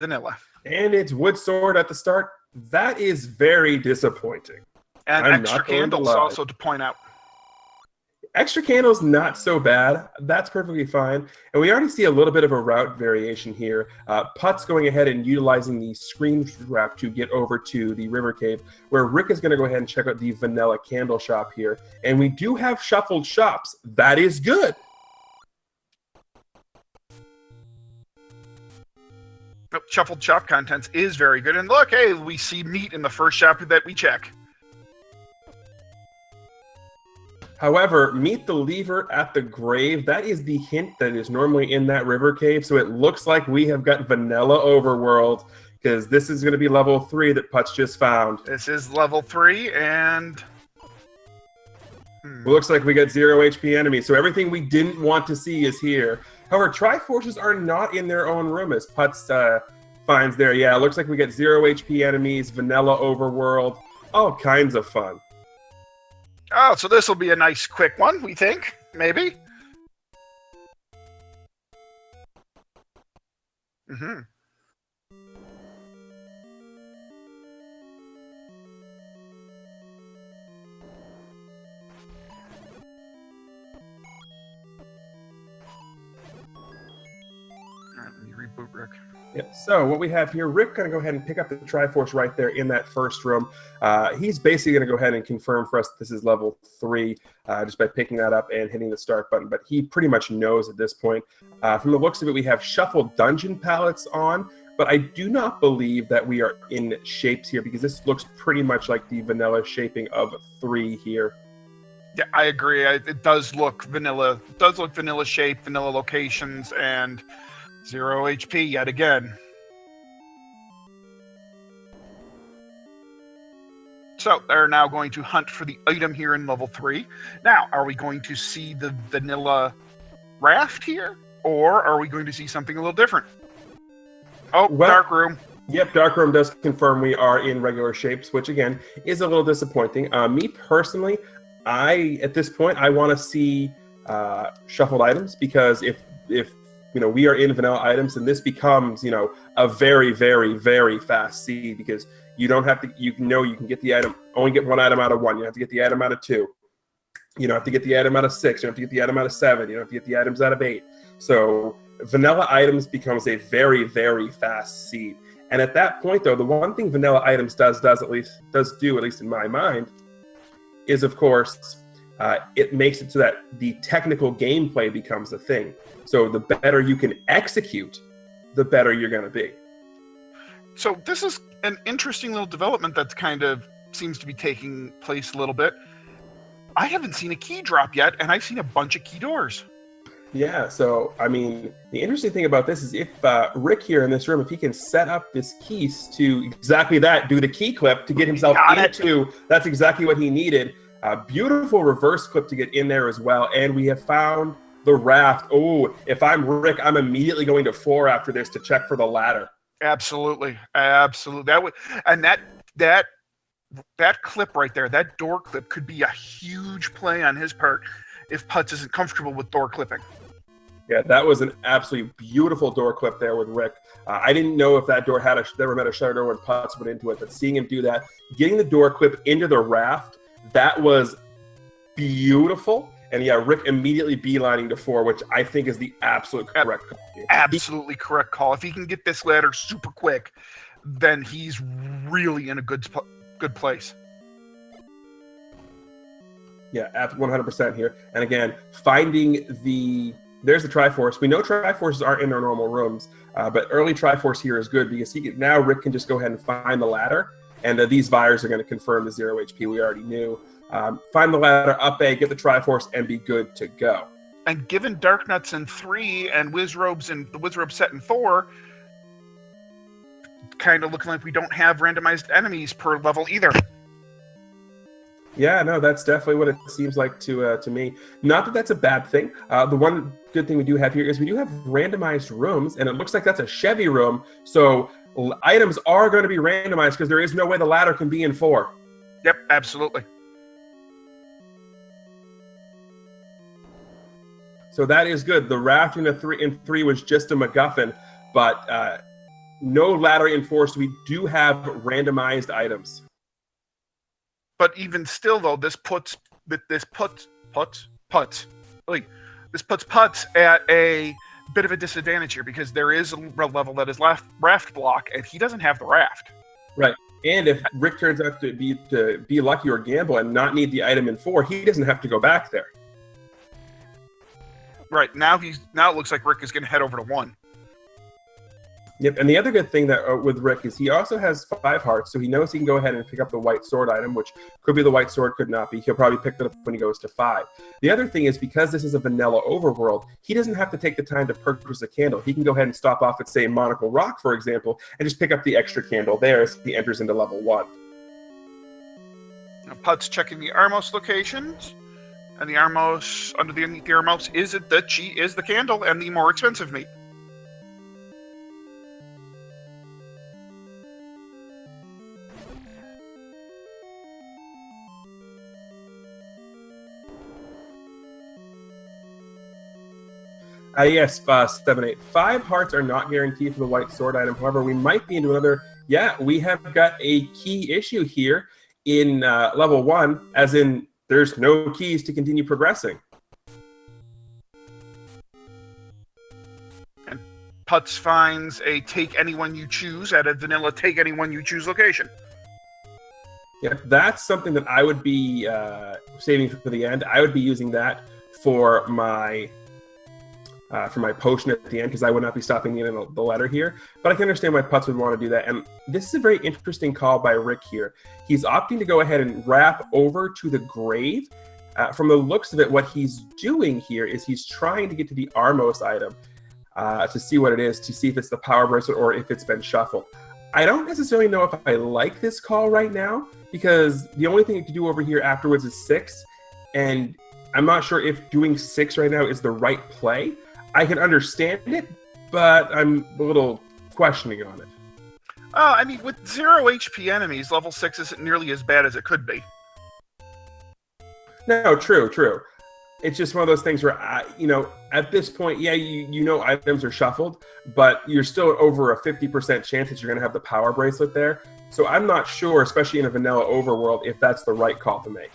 vanilla. And it's wood sword at the start. That is very disappointing. And extra candles also to point out. Extra candles, not so bad. That's perfectly fine. And we already see a little bit of a route variation here. Putz going ahead and utilizing the screen wrap to get over to the river cave, where Rick is going to go ahead and check out the vanilla candle shop here. And we do have shuffled shops. That is good. Shuffled shop contents is very good. And look, hey, we see meat in the first shop that we check. However, meet the lever at the grave. That is the hint that is normally in that river cave. So it looks like we have got vanilla overworld, because this is going to be level 3 that Putz just found. This is level 3, and it looks like we got 0 HP enemies. So everything we didn't want to see is here. However, Triforces are not in their own room, as Putz finds there. Yeah, it looks like we get 0 HP enemies, vanilla overworld, all kinds of fun. Oh, so this will be a nice quick one, we think, maybe. Mm-hmm. All right, let me reboot Rick. Yep. So what we have here, Rick going to go ahead and pick up the Triforce right there in that first room. He's basically going to go ahead and confirm for us that this is level 3 just by picking that up and hitting the start button. But he pretty much knows at this point. From the looks of it, we have shuffled dungeon palettes on. But I do not believe that we are in shapes here, because this looks pretty much like the vanilla shaping of 3 here. Yeah, I agree. It does look vanilla. It does look vanilla shape, vanilla locations, and 0 HP yet again. So they're now going to hunt for the item here in level 3. Now, are we going to see the vanilla raft here? Or are we going to see something a little different? Oh, well, dark room. Yep, dark room does confirm we are in regular shapes, which again is a little disappointing. Me personally, at this point, I want to see shuffled items, because if we are in vanilla items, and this becomes, a very, very, very fast seed, because you don't have to, you can get the item, only get one item out of 1. You have to get the item out of 2. You don't have to get the item out of 6. You don't have to get the item out of 7. You don't have to get the items out of 8. So vanilla items becomes a very, very fast seed. And at that point, though, the one thing vanilla items does at least in my mind, is of course, it makes it so that the technical gameplay becomes a thing. So the better you can execute, the better you're going to be. So this is an interesting little development that kind of seems to be taking place a little bit. I haven't seen a key drop yet, and I've seen a bunch of key doors. Yeah, so, I mean, the interesting thing about this is if Rick here in this room, if he can set up this keys to exactly that, do the key clip to get himself into, that's exactly what he needed. Beautiful reverse clip to get in there as well, and we have found the raft. Oh, if I'm Rick, I'm immediately going to 4 after this to check for the ladder. Absolutely, absolutely. That clip right there, that door clip, could be a huge play on his part if Putz isn't comfortable with door clipping. Yeah, that was an absolutely beautiful door clip there with Rick. I didn't know if that door had never met a shutter door when Putz went into it, but seeing him do that, getting the door clip into the raft, that was beautiful. And yeah, Rick immediately beelining to 4, which I think is the absolute correct call. Absolutely correct call. If he can get this ladder super quick, then he's really in a good place. Yeah, 100% here. And again, finding there's the Triforce. We know Triforces aren't in their normal rooms, but early Triforce here is good, because now Rick can just go ahead and find the ladder, and these Vires are going to confirm the 0 HP we already knew. Find the ladder, up A, get the Triforce, and be good to go. And given Dark Nuts in 3 and Wizrobes and the Wizrobe set in 4, kind of looking like we don't have randomized enemies per level either. Yeah, no, that's definitely what it seems like to me. Not that that's a bad thing. The one good thing we do have here is we do have randomized rooms, and it looks like that's a Chevy room. So items are going to be randomized, because there is no way the ladder can be in 4. Yep, absolutely. So that is good. The raft in 3 was just a MacGuffin, but no ladder in 4, so we do have randomized items. But even still, though, this puts Putz at a bit of a disadvantage here because there is a level that is raft block, and he doesn't have the raft. Right. And if Rick turns out to be lucky or gamble and not need the item in 4, he doesn't have to go back there. Right. Now it looks like Rick is going to head over to 1. Yep, and the other good thing that with Rick is he also has 5 hearts, so he knows he can go ahead and pick up the white sword item, which could be the white sword, could not be. He'll probably pick that up when he goes to 5. The other thing is because this is a vanilla overworld, he doesn't have to take the time to purchase a candle. He can go ahead and stop off at, say, Monocle Rock, for example, and just pick up the extra candle there as he enters into level 1. Now, Putz checking the Armos locations, and the Armos, underneath the Armos, is it that she is the candle and the more expensive meat? Yes, 7-8. 5 hearts are not guaranteed for the white sword item. However, we might be into another... Yeah, we have got a key issue here in level 1, as in there's no keys to continue progressing. And Putz finds a take anyone you choose at a vanilla take anyone you choose location. Yeah, that's something that I would be saving for the end. I would be using that for my potion at the end, because I would not be stopping in the ladder here. But I can understand why Putz would want to do that. And this is a very interesting call by Rick here. He's opting to go ahead and wrap over to the grave. From the looks of it, what he's doing here is he's trying to get to the Armos item to see what it is, to see if it's the power bracelet or if it's been shuffled. I don't necessarily know if I like this call right now, because the only thing you can do over here afterwards is 6. And I'm not sure if doing 6 right now is the right play. I can understand it, but I'm a little questioning on it. I mean, with 0 HP enemies, level 6 isn't nearly as bad as it could be. No, true. It's just one of those things where, at this point, yeah, you know items are shuffled, but you're still over a 50% chance that you're going to have the power bracelet there. So I'm not sure, especially in a vanilla overworld, if that's the right call to make.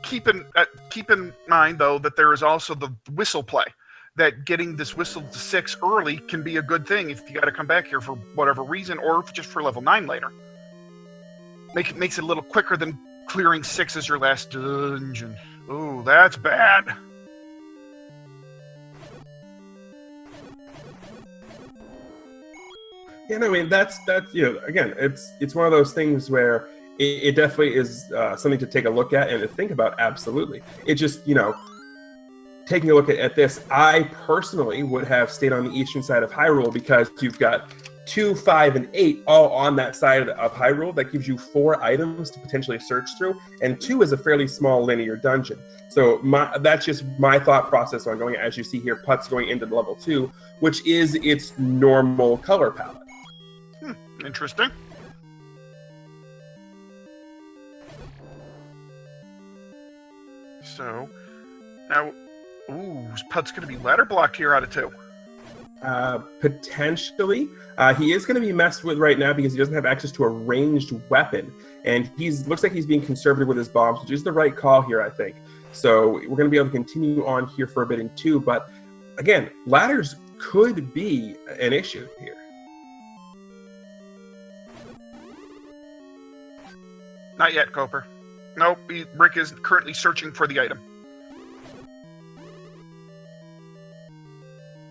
Keep in mind, though, that there is also the whistle play. That getting this whistle to 6 early can be a good thing if you got to come back here for whatever reason, or just for level 9 later. Makes it a little quicker than clearing 6 as your last dungeon. Ooh, that's bad. Yeah, no, I mean that's again, it's one of those things where it definitely is something to take a look at and to think about. Absolutely, it just taking a look at this, I personally would have stayed on the eastern side of Hyrule, because you've got 2, 5, and 8 all on that side of Hyrule. That gives you 4 items to potentially search through, and 2 is a fairly small linear dungeon. So that's just my thought process on going. As you see here, Putz going into level 2, which is its normal color palette. Interesting. So now, is Putz going to be ladder blocked here out of 2? Potentially. He is going to be messed with right now because he doesn't have access to a ranged weapon, and looks like he's being conservative with his bombs, which is the right call here, I think. So we're going to be able to continue on here for a bit in 2, but again, ladders could be an issue here. Not yet, Coper. Nope, Rick is currently searching for the item.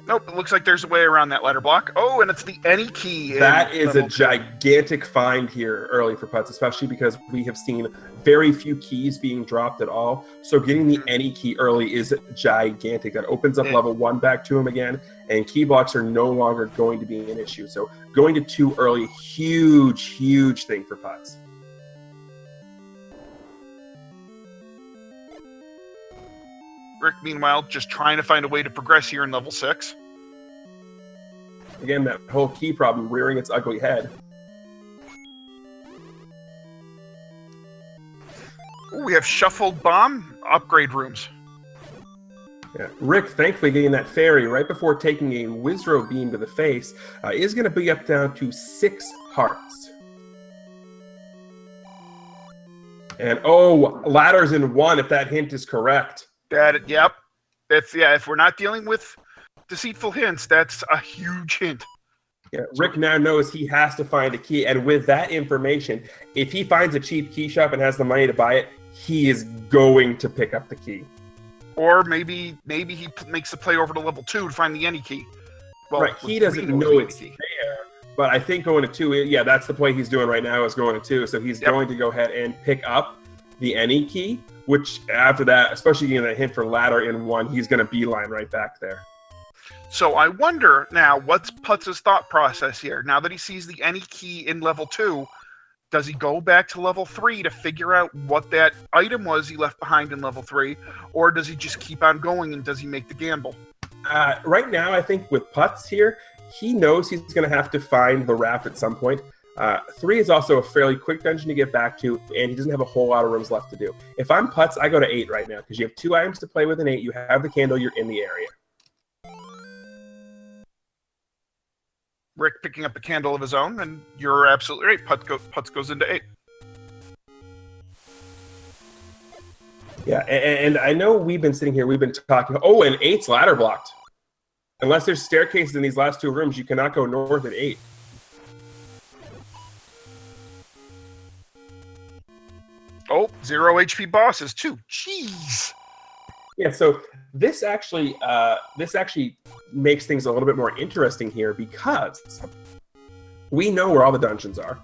Nope, it looks like there's a way around that ladder block. Oh, and it's the any key. That is a gigantic find here early for Putz, especially because we have seen very few keys being dropped at all. So getting the any key early is gigantic. That opens up level 1 back to him again, and key blocks are no longer going to be an issue. So going to 2 early, huge thing for Putz. Rick, meanwhile, just trying to find a way to progress here in level 6. Again, that whole key problem rearing its ugly head. Ooh, we have shuffled bomb upgrade rooms. Yeah. Rick, thankfully, getting that fairy right before taking a Wizro beam to the face is going to be up down to 6 hearts. And ladders in 1 if that hint is correct. Yep. If we're not dealing with deceitful hints, that's a huge hint. Yeah, Rick now knows he has to find a key, and with that information, if he finds a cheap key shop and has the money to buy it, he is going to pick up the key. Or maybe he makes the play over to level 2 to find the any key. Well, right, he doesn't know it's there, but I think going to 2, yeah, that's the play he's doing right now is going to 2, so he's going to go ahead and pick up the any key, which after that, especially getting that hint for ladder in 1, he's going to beeline right back there. So I wonder now, what's Putz's thought process here? Now that he sees the any key in level 2, does he go back to level 3 to figure out what that item was he left behind in level 3? Or does he just keep on going and does he make the gamble? Right now, I think with Putz here, he knows he's going to have to find the raft at some point. 3 is also a fairly quick dungeon to get back to, and he doesn't have a whole lot of rooms left to do. If I'm Putz, I go to 8 right now, because you have 2 items to play with an 8, you have the candle, you're in the area. Rick picking up a candle of his own, and you're absolutely right. Putz goes into 8. Yeah, and I know we've been sitting here, we've been talking, and 8's ladder blocked. Unless there's staircases in these last 2 rooms, you cannot go north at 8. Oh, 0 HP bosses too. Jeez. Yeah, so this actually makes things a little bit more interesting here because we know where all the dungeons are.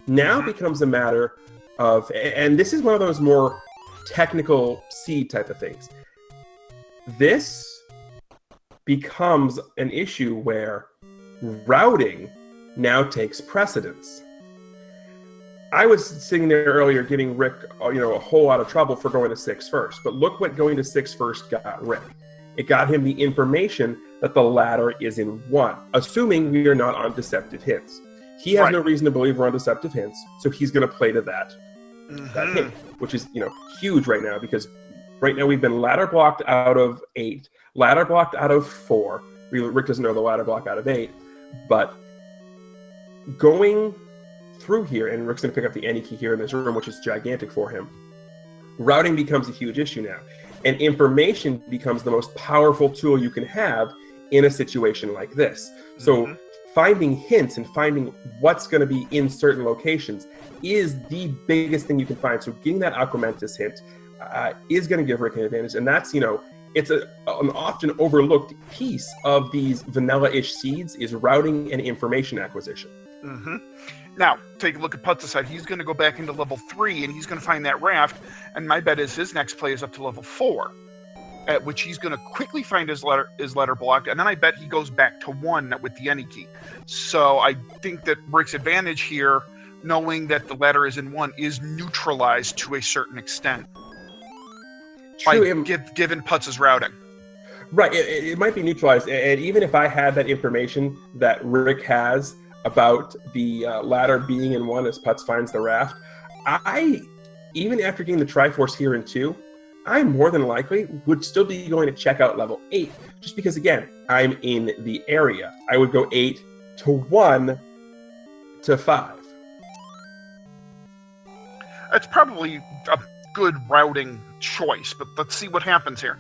Now becomes a matter of, and this is one of those more technical seed type of things. This becomes an issue where routing now takes precedence. I was sitting there earlier giving Rick, a whole lot of trouble for going to 6 first. But look what going to 6 first got Rick. It got him the information that the ladder is in 1, assuming we are not on deceptive hints. He has no reason to believe we're on deceptive hints, so he's going to play to that hint, which is huge right now because right now we've been ladder blocked out of 8, ladder blocked out of 4. Rick doesn't know the ladder block out of 8, but going through here, and Rick's going to pick up the any key here in this room, which is gigantic for him. Routing becomes a huge issue now, and information becomes the most powerful tool you can have in a situation like this. So finding hints and finding what's going to be in certain locations is the biggest thing you can find. So getting that Aquamentus hint is going to give Rick an advantage, and that's, it's an often overlooked piece of these vanilla-ish seeds is routing and information acquisition. Now, take a look at Putz's side. He's going to go back into level 3, and he's going to find that raft, and my bet is his next play is up to level 4, at which he's going to quickly find his letter blocked, and then I bet he goes back to 1 with the any key. So I think that Rick's advantage here, knowing that the letter is in 1, is neutralized to a certain extent. Given Putz's routing. Right, it might be neutralized, and even if I had that information that Rick has about the ladder being in 1 as Putz finds the raft, even after getting the Triforce here in 2, I more than likely would still be going to check out level 8, just because, again, I'm in the area. I would go 8 to 1 to 5. That's probably a good routing choice, but let's see what happens here.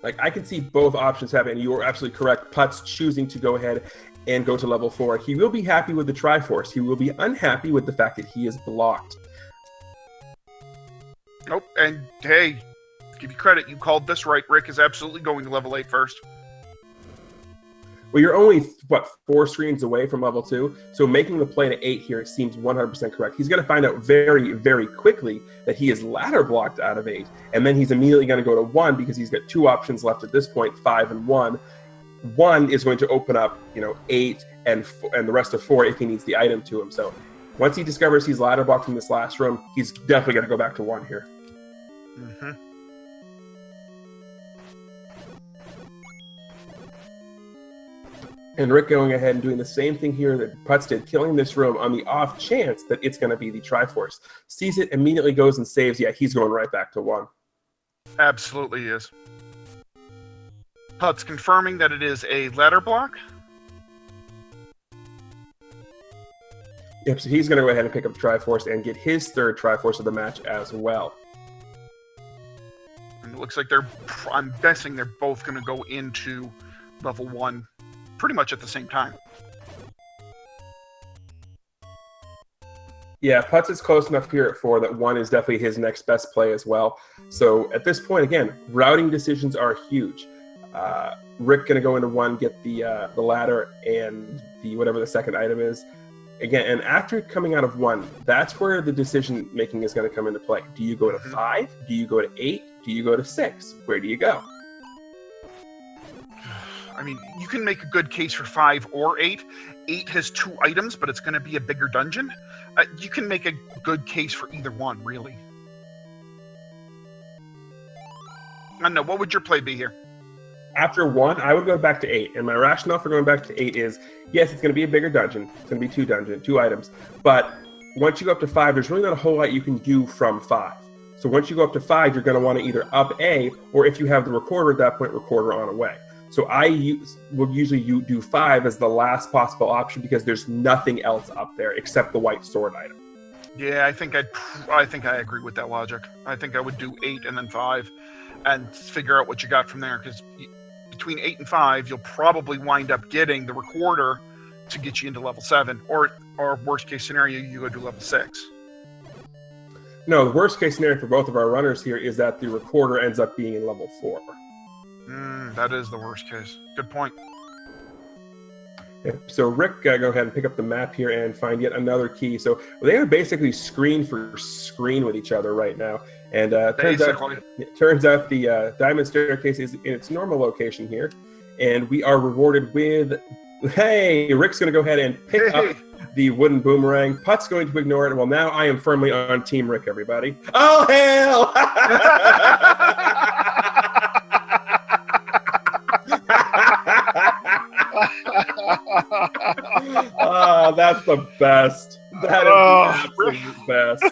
Like, I can see both options happen. You are absolutely correct. Putz choosing to go ahead and go to level 4. He will be happy with the Triforce. He will be unhappy with the fact that he is blocked. Nope, and hey, give you credit. You called this right. Rick is absolutely going to level 8 first. Well, you're only, 4 screens away from level 2, so making the play to 8 here seems 100% correct. He's going to find out very, very quickly that he is ladder blocked out of 8, and then he's immediately going to go to 1 because he's got 2 options left at this point, 5 and 1. 1 is going to open up, 8 and the rest of 4 if he needs the item to him. So once he discovers he's ladder blocked from this last room, he's definitely going to go back to 1 here. And Rick going ahead and doing the same thing here that Putz did, killing this room on the off chance that it's going to be the Triforce. Sees it, immediately goes and saves. Yeah, he's going right back to 1. Absolutely is. Putz confirming that it is a ladder block. Yep, so he's going to go ahead and pick up the Triforce and get his 3rd Triforce of the match as well. And it looks like I'm guessing they're both going to go into level 1 pretty much at the same time. Yeah, Putz is close enough here at 4 that 1 is definitely his next best play as well. So at this point, again, routing decisions are huge. Rick going to go into 1, get the ladder and the whatever the second item is. Again, and after coming out of 1, that's where the decision making is going to come into play. Do you go to 5? Do you go to 8? Do you go to 6? Where do you go? I mean, you can make a good case for 5 or 8. 8 has 2 items, but it's going to be a bigger dungeon. You can make a good case for either one, really. I don't know. What would your play be here? After 1, I would go back to 8. And my rationale for going back to 8 is, yes, it's going to be a bigger dungeon. It's going to be 2 items. But once you go up to 5, there's really not a whole lot you can do from 5. So once you go up to 5, you're going to want to either up A, or if you have the recorder at that point, recorder on away. So I will usually do 5 as the last possible option because there's nothing else up there except the white sword item. Yeah, I think I agree with that logic. I think I would do 8 and then 5 and figure out what you got from there, because between 8 and 5, you'll probably wind up getting the recorder to get you into level 7, or worst case scenario, you go to level 6. No, the worst case scenario for both of our runners here is that the recorder ends up being in level 4. That is the worst case. Good point. Yeah, so Rick, go ahead and pick up the map here and find yet another key. So they are basically screen for screen with each other right now. And turns out the diamond staircase is in its normal location here. And we are rewarded with, hey, Rick's going to go ahead and pick up the wooden boomerang. Put's going to ignore it. Well, now I am firmly on Team Rick, everybody. Oh, hell! That's the best. That is the absolute best.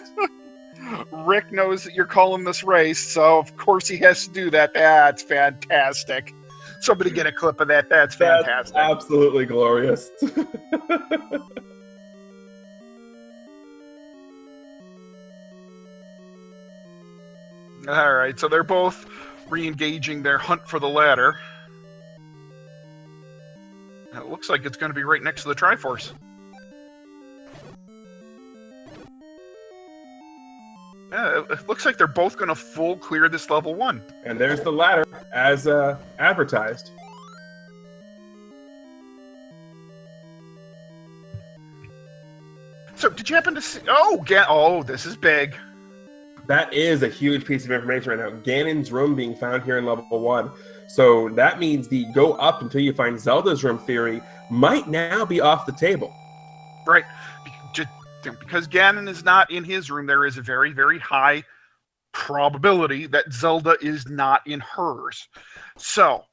Rick knows that you're calling this race, so of course he has to do that. That's fantastic. Somebody get a clip of that. That's fantastic. That's absolutely glorious. All right, so they're both re-engaging their hunt for the ladder. It looks like it's going to be right next to the Triforce. Yeah, it looks like they're both going to full clear this level 1. And there's the ladder as advertised. So, did you happen to see? Oh, this is big. That is a huge piece of information right now. Ganon's room being found here in level 1. So that means the go up until you find Zelda's room theory might now be off the table. Right. Because Ganon is not in his room, there is a very, very high probability that Zelda is not in hers. So,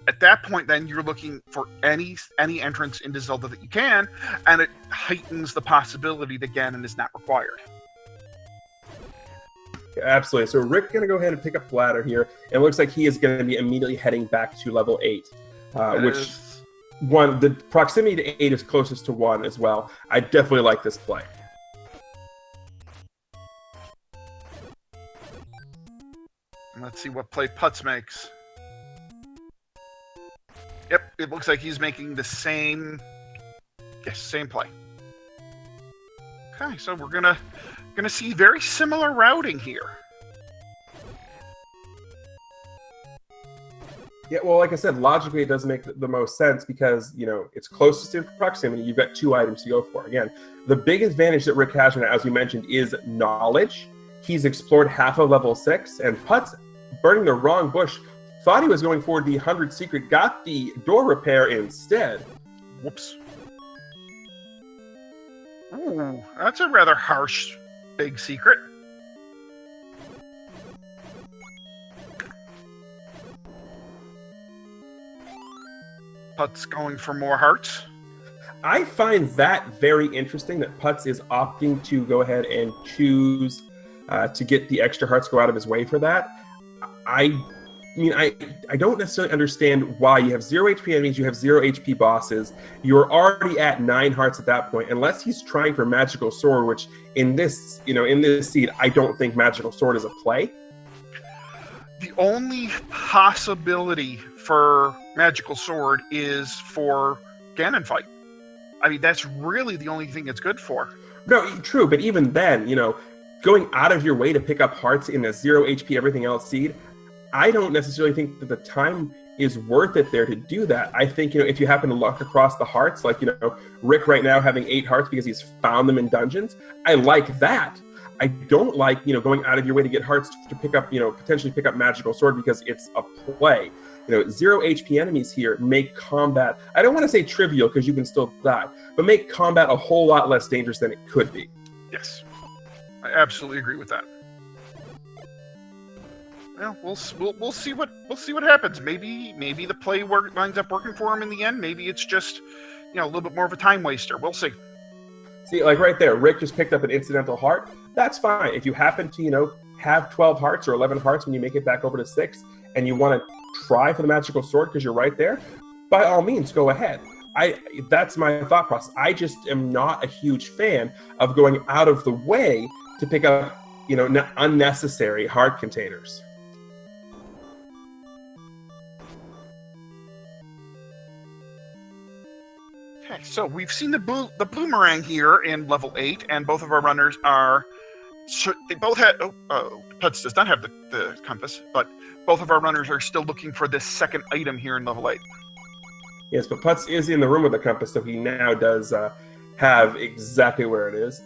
at that point, then, you're looking for any entrance into Zelda that you can, and it heightens the possibility that Ganon is not required. Absolutely. So Rick's going to go ahead and pick up the ladder here. And it looks like he is going to be immediately heading back to level 8. The proximity to 8 is closest to 1 as well. I definitely like this play. Let's see what play Putz makes. Yep, it looks like he's making the same play. Okay, so we're gonna see very similar routing here. Yeah, well, like I said, logically it doesn't make the most sense because, it's closest in proximity. You've got 2 items to go for. Again, the big advantage that Rick has right now, as we mentioned, is knowledge. He's explored half of level 6, and Putz, burning the wrong bush, thought he was going for the 100 secret, got the door repair instead. Whoops. Ooh, that's a rather harsh big secret. Putz going for more hearts. I find that very interesting that Putz is opting to go ahead and choose to get the extra hearts, go out of his way for that. I mean, I don't necessarily understand why. You have 0 HP enemies, you have 0 HP bosses. You're already at 9 hearts at that point, unless he's trying for Magical Sword, which in this, in this seed, I don't think Magical Sword is a play. The only possibility for Magical Sword is for Ganon fight. I mean, that's really the only thing it's good for. No, true, but even then, going out of your way to pick up hearts in a 0 HP everything else seed, I don't necessarily think that the time is worth it there to do that. I think, if you happen to luck across the hearts, like, Rick right now having 8 hearts because he's found them in dungeons, I like that. I don't like, going out of your way to get hearts to pick up, potentially pick up Magical Sword because it's a play. 0 HP enemies here make combat, I don't want to say trivial because you can still die, but make combat a whole lot less dangerous than it could be. Yes, I absolutely agree with that. Well, we'll see what happens. Maybe the play winds up working for him in the end. Maybe it's just a little bit more of a time waster. We'll see. See, like right there, Rick just picked up an incidental heart. That's fine. If you happen to have 12 hearts or 11 hearts when you make it back over to 6, and you want to try for the Magical Sword because you're right there, by all means, go ahead. That's my thought process. I just am not a huge fan of going out of the way to pick up, unnecessary heart containers. Okay, so we've seen the boomerang here in level 8, and both of our runners are. They both had. Putz does not have the compass, but both of our runners are still looking for this second item here in level 8. Yes, but Putz is in the room with the compass, so he now does have exactly where it is.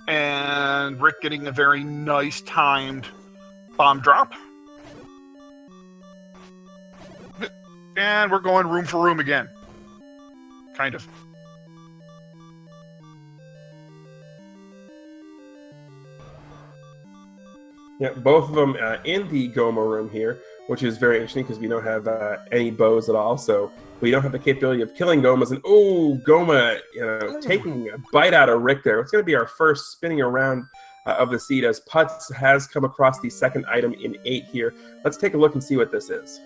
And Rick getting a very nice timed bomb drop. And we're going room for room again. Kind of. Yeah, both of them in the Goma room here, which is very interesting because we don't have any bows at all, so we don't have the capability of killing Gomas. And Goma, taking a bite out of Rick there. It's going to be our first spinning around of the seed as Putz has come across the second item in 8 here. Let's take a look and see what this is.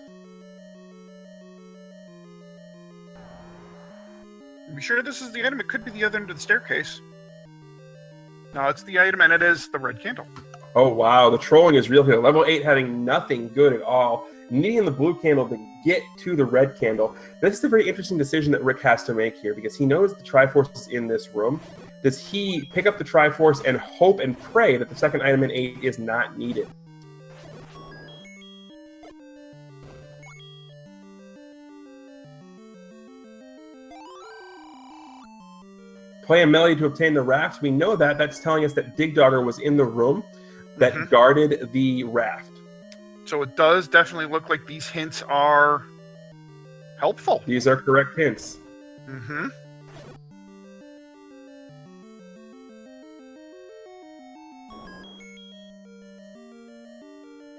Are we sure this is the item? It could be the other end of the staircase. No, it's the item, and it is the red candle. Oh, wow. The trolling is real here. Level 8 having nothing good at all. Needing the blue candle to get to the red candle. This is a very interesting decision that Rick has to make here because he knows the Triforce is in this room. Does he pick up the Triforce and hope and pray that the second item in 8 is not needed? Play a melody to obtain the raft. We know that. That's telling us that Digdogger was in the room that guarded the raft. So it does definitely look like these hints are helpful. These are correct hints. Mm-hmm.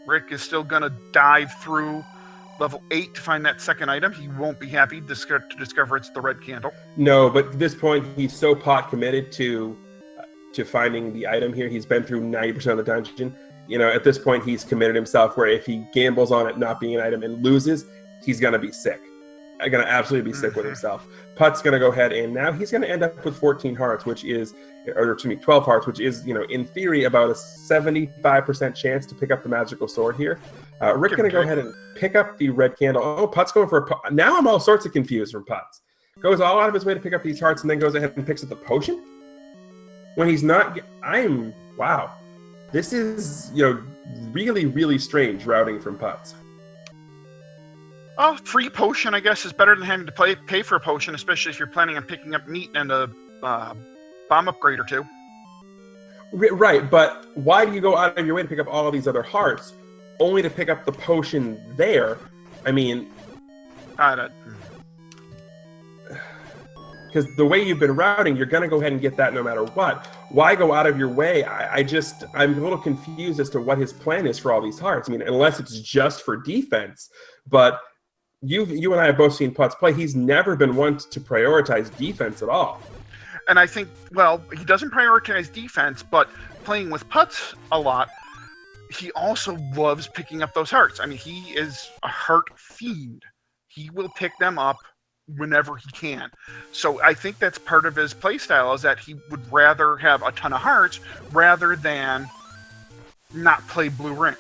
Rick is still going to dive through level 8 to find that second item. He won't be happy to discover it's the red candle. No, but at this point, he's so pot committed to finding the item here. He's been through 90% of the dungeon. At this point, he's committed himself where if he gambles on it not being an item and loses, he's going to be sick. Going to absolutely be sick with himself. Put's going to go ahead and now he's going to end up with 14 hearts, which is, 12 hearts, which is, in theory, about a 75% chance to pick up the Magical Sword here. Rick's going to go ahead and pick up the red candle. Oh, Put's going for now I'm all sorts of confused from Putz. Goes all out of his way to pick up these hearts and then goes ahead and picks up the potion? When he's not... Wow. This is, really, really strange routing from Putz. Oh, free potion, I guess, is better than having to pay for a potion, especially if you're planning on picking up meat and a bomb upgrade or 2. Right, but why do you go out of your way to pick up all of these other hearts, only to pick up the potion there? I mean... Because because the way you've been routing, you're going to go ahead and get that no matter what. Why go out of your way? I'm a little confused as to what his plan is for all these hearts. I mean, unless it's just for defense, but you and I have both seen Putz play. He's never been one to prioritize defense at all. And I think, well, he doesn't prioritize defense, but playing with Putz a lot, he also loves picking up those hearts. I mean, he is a heart fiend. He will pick them up whenever he can. So I think that's part of his playstyle, is that he would rather have a ton of hearts rather than not play Blue Ring.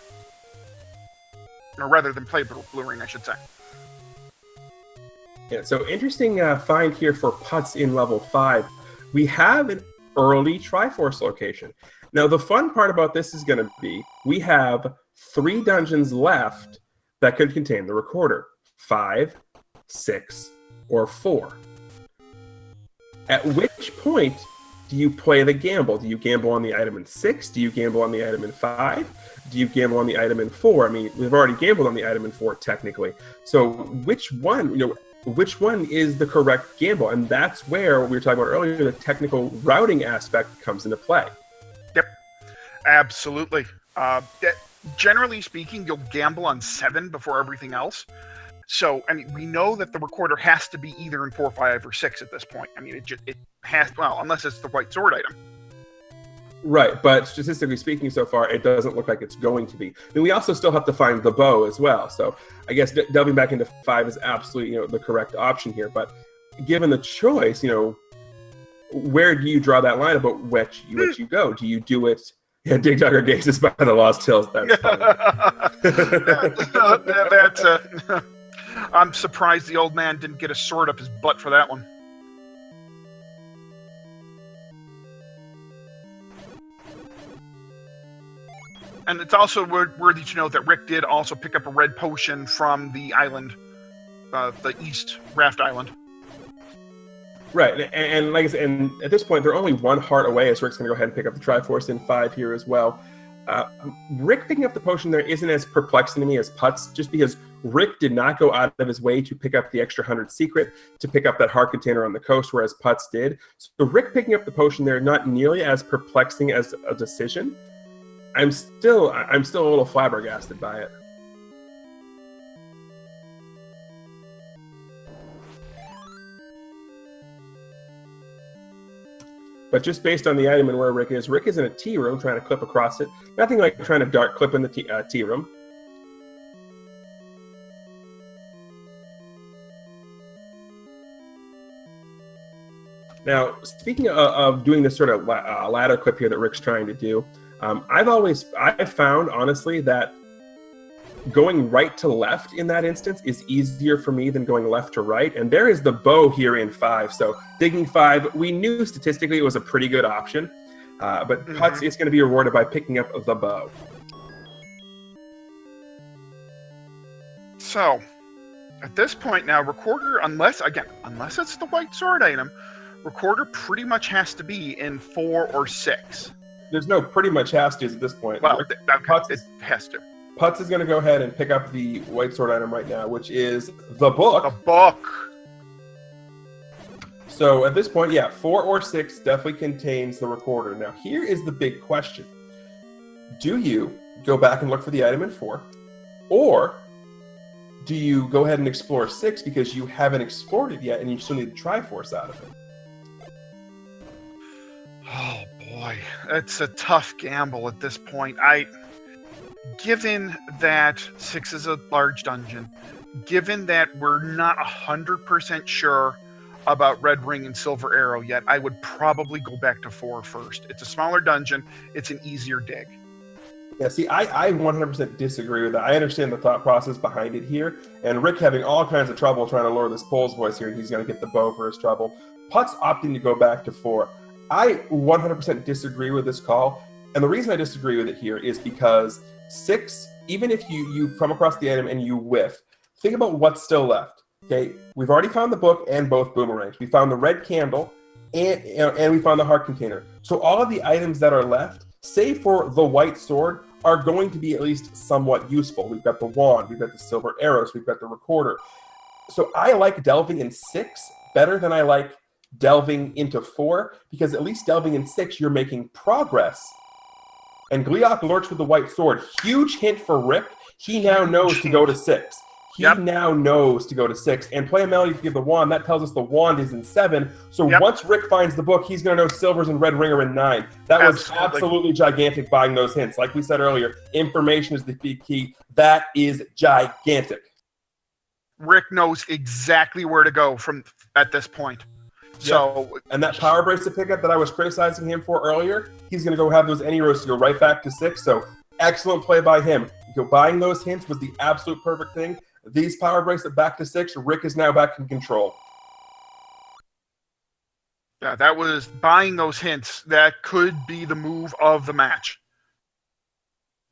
Or rather than play Blue Ring, I should say. Yeah, so interesting find here for Putz in level 5. We have an early Triforce location. Now, the fun part about this is going to be we have 3 dungeons left that could contain the recorder. 5, 6, or 4. At which point do you play the gamble? Do you gamble on the item in 6? Do you gamble on the item in 5? Do you gamble on the item in 4? I mean, we've already gambled on the item in 4 technically. So which one, which one is the correct gamble? And that's where we were talking about earlier, the technical routing aspect comes into play. Yep, absolutely. Generally speaking, you'll gamble on 7 before everything else. So, I mean, we know that the recorder has to be either in 4, 5, or 6 at this point. I mean, it has, well, unless it's the white sword item. Right, but statistically speaking, so far, it doesn't look like it's going to be. And we also still have to find the bow as well. So I guess delving back into 5 is absolutely, the correct option here. But given the choice, where do you draw that line about which you go? Do you do it? Yeah, Dig Duggar gazes by the Lost Hills. That's funny. I'm surprised the old man didn't get a sword up his butt for that one. And it's also worthy to note that Rick did also pick up a red potion from the island, the East Raft Island. Right, and like I said, and at this point, they're only 1 heart away, as Rick's going to go ahead and pick up the Triforce in 5 here as well. Rick picking up the potion there isn't as perplexing to me as Putz, just because Rick did not go out of his way to pick up the extra 100 secret to pick up that heart container on the coast, whereas Putz did. So Rick picking up the potion there, not nearly as perplexing as a decision. I'm still a little flabbergasted by it. But just based on the item and where Rick is in a T room trying to clip across it. Nothing like trying to dart clip in the T room. Now, speaking of doing this sort of ladder clip here that Rick's trying to do, I've found, honestly, that going right to left in that instance is easier for me than going left to right. And there is the bow here in 5. So digging 5, we knew statistically it was a pretty good option. But Putz is going to be rewarded by picking up the bow. So, at this point now, recorder, unless it's the white sword item, recorder pretty much has to be in 4 or 6. There's no pretty much has to at this point. Well, it has to. Putz is going to go ahead and pick up the white sword item right now, which is the book. The book. So at this point, yeah, 4 or 6 definitely contains the recorder. Now, here is the big question. Do you go back and look for the item in 4? Or do you go ahead and explore 6 because you haven't explored it yet and you still need the Triforce out of it? Oh, boy. It's a tough gamble at this point. Given that 6 is a large dungeon, given that we're not 100% sure about Red Ring and Silver Arrow yet, I would probably go back to 4 first. It's a smaller dungeon. It's an easier dig. Yeah, see, I 100% disagree with that. I understand the thought process behind it here, and Rick having all kinds of trouble trying to lower this Pole's voice here, he's going to get the bow for his trouble. Putz opting to go back to 4. I 100% disagree with this call, and the reason I disagree with it here is because 6, even if you come across the item and you whiff, think about what's still left. Okay, we've already found the book and both boomerangs. We found the red candle and we found the heart container. So all of the items that are left, save for the white sword, are going to be at least somewhat useful. We've got the wand, we've got the silver arrows, we've got the recorder. So I like delving in 6 better than I like delving into 4, because at least delving in 6, you're making progress. And Gleeok lurks with the white sword. Huge hint for Rick. He now knows to go to 6. He now knows to go to 6. And play a melody to give the wand. That tells us the wand is in 7. So once Rick finds the book, he's going to know silver's and red ring are in 9. That was absolutely gigantic buying those hints. Like we said earlier, information is the big key. That is gigantic. Rick knows exactly where to go from at this point. So, and that power bracelet pickup that I was criticizing him for earlier, he's going to go have those any rows to go right back to 6. So excellent play by him. Buying those hints was the absolute perfect thing. These power bracelet back to 6. Rick is now back in control. Yeah, that was buying those hints. That could be the move of the match.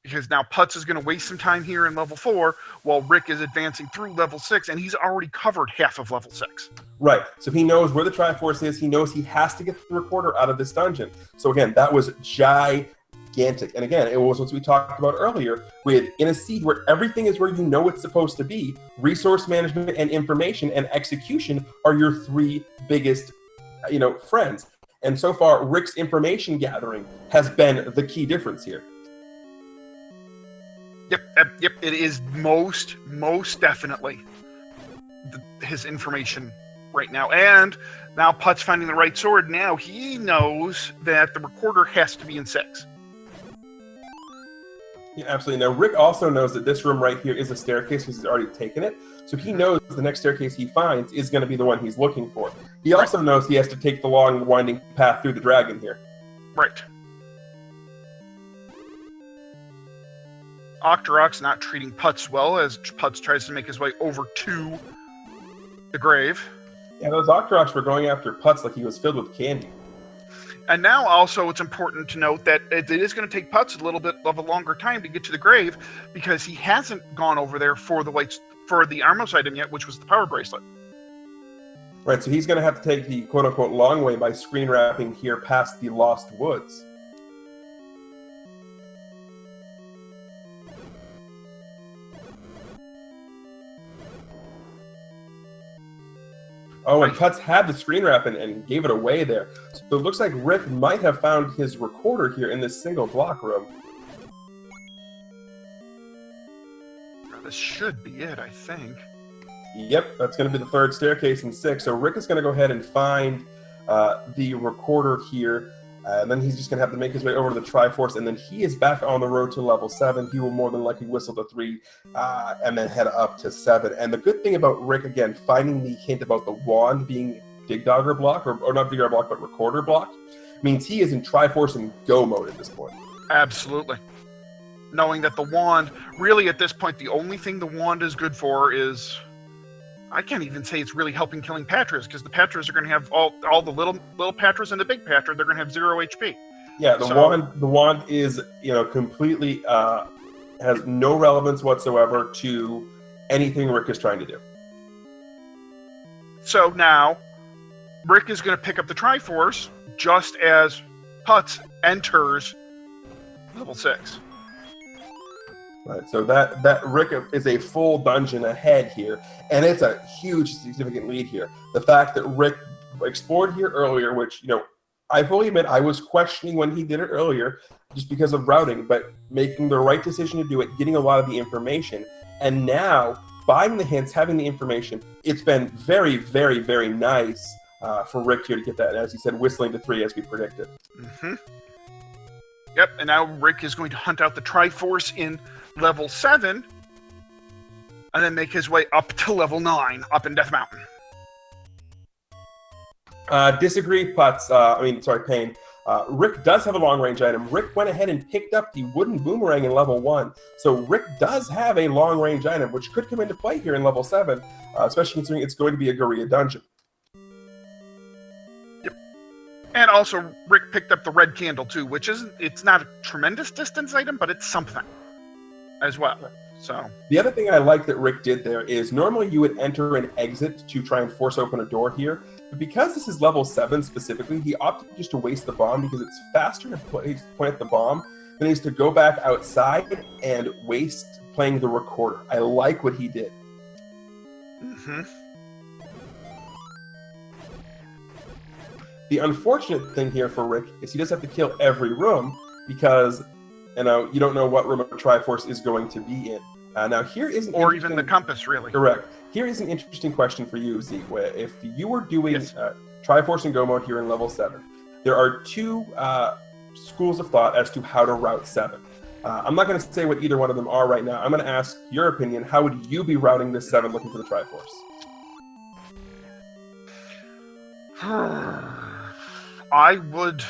Because now Putz is going to waste some time here in level 4 while Rick is advancing through level 6, and he's already covered half of level 6. Right. So he knows where the Triforce is. He knows he has to get the recorder out of this dungeon. So again, that was gigantic. And again, it was what we talked about earlier with in a seed where everything is where you know it's supposed to be. Resource management and information and execution are your 3 biggest, friends. And so far, Rick's information gathering has been the key difference here. Yep. It is most definitely his information right now. And now Putz finding the right sword. Now he knows that the recorder has to be in 6. Yeah, absolutely. Now, Rick also knows that this room right here is a staircase because he's already taken it. So he knows the next staircase he finds is going to be the one he's looking for. He also knows he has to take the long, winding path through the dragon here. Right. Octorok's not treating Putz well as Putz tries to make his way over to the grave. Yeah, those Octoroks were going after Putz like he was filled with candy. And now also it's important to note that it is going to take Putz a little bit of a longer time to get to the grave because he hasn't gone over there for the Armos item yet, which was the power bracelet. Right, so he's going to have to take the quote-unquote long way by screen wrapping here past the Lost Woods. Oh, and Putz had the screen wrap and gave it away there. So it looks like Rick might have found his recorder here in this single block room. This should be it, I think. Yep, that's going to be the 3rd staircase in 6. So Rick is going to go ahead and find the recorder here. And then he's just going to have to make his way over to the Triforce, and then he is back on the road to level 7. He will more than likely whistle to 3 and then head up to 7. And the good thing about Rick, again, finding the hint about the wand being Dig Dogger block, or not Dig Dogger block, but Recorder block, means he is in Triforce and go mode at this point. Absolutely. Knowing that the wand, really at this point, the only thing the wand is good for is... I can't even say it's really helping killing Patras, because the Patras are going to have all the little Patras and the big Patra, they're going to have 0 HP. Yeah, the wand is, completely has no relevance whatsoever to anything Rick is trying to do. So now, Rick is going to pick up the Triforce just as Putz enters level 6. Right, so that Rick is a full dungeon ahead here, and it's a huge, significant lead here. The fact that Rick explored here earlier, which, I fully admit I was questioning when he did it earlier, just because of routing, but making the right decision to do it, getting a lot of the information, and now buying the hints, having the information, it's been very, very, very nice for Rick here to get that, as he said, whistling to 3 as we predicted. Mm-hmm. Yep, and now Rick is going to hunt out the Triforce in level 7, and then make his way up to level 9, up in Death Mountain. Disagree, Putz. Payne. Rick does have a long-range item. Rick went ahead and picked up the wooden boomerang in level 1. So Rick does have a long-range item, which could come into play here in level 7, especially considering it's going to be a Gorilla dungeon. Yep. And also, Rick picked up the red candle, too, which it's not a tremendous distance item, but it's something as well. So the other thing I like that Rick did there is normally you would enter and exit to try and force open a door here, but because this is level 7 specifically, he opted just to waste the bomb because it's faster to point at the bomb than it is to go back outside and waste playing the recorder. I like what he did. Mm-hmm. The unfortunate thing here for Rick is he does have to kill every room because you don't know what room a Triforce is going to be in. Now here is an or even the compass, really. Correct. Here is an interesting question for you, Z. Where if you were doing Yes. Triforce and Go mode here in level 7, there are two schools of thought as to how to route 7. I'm not going to say what either one of them are right now. I'm going to ask your opinion. How would you be routing this 7 looking for the Triforce? I would...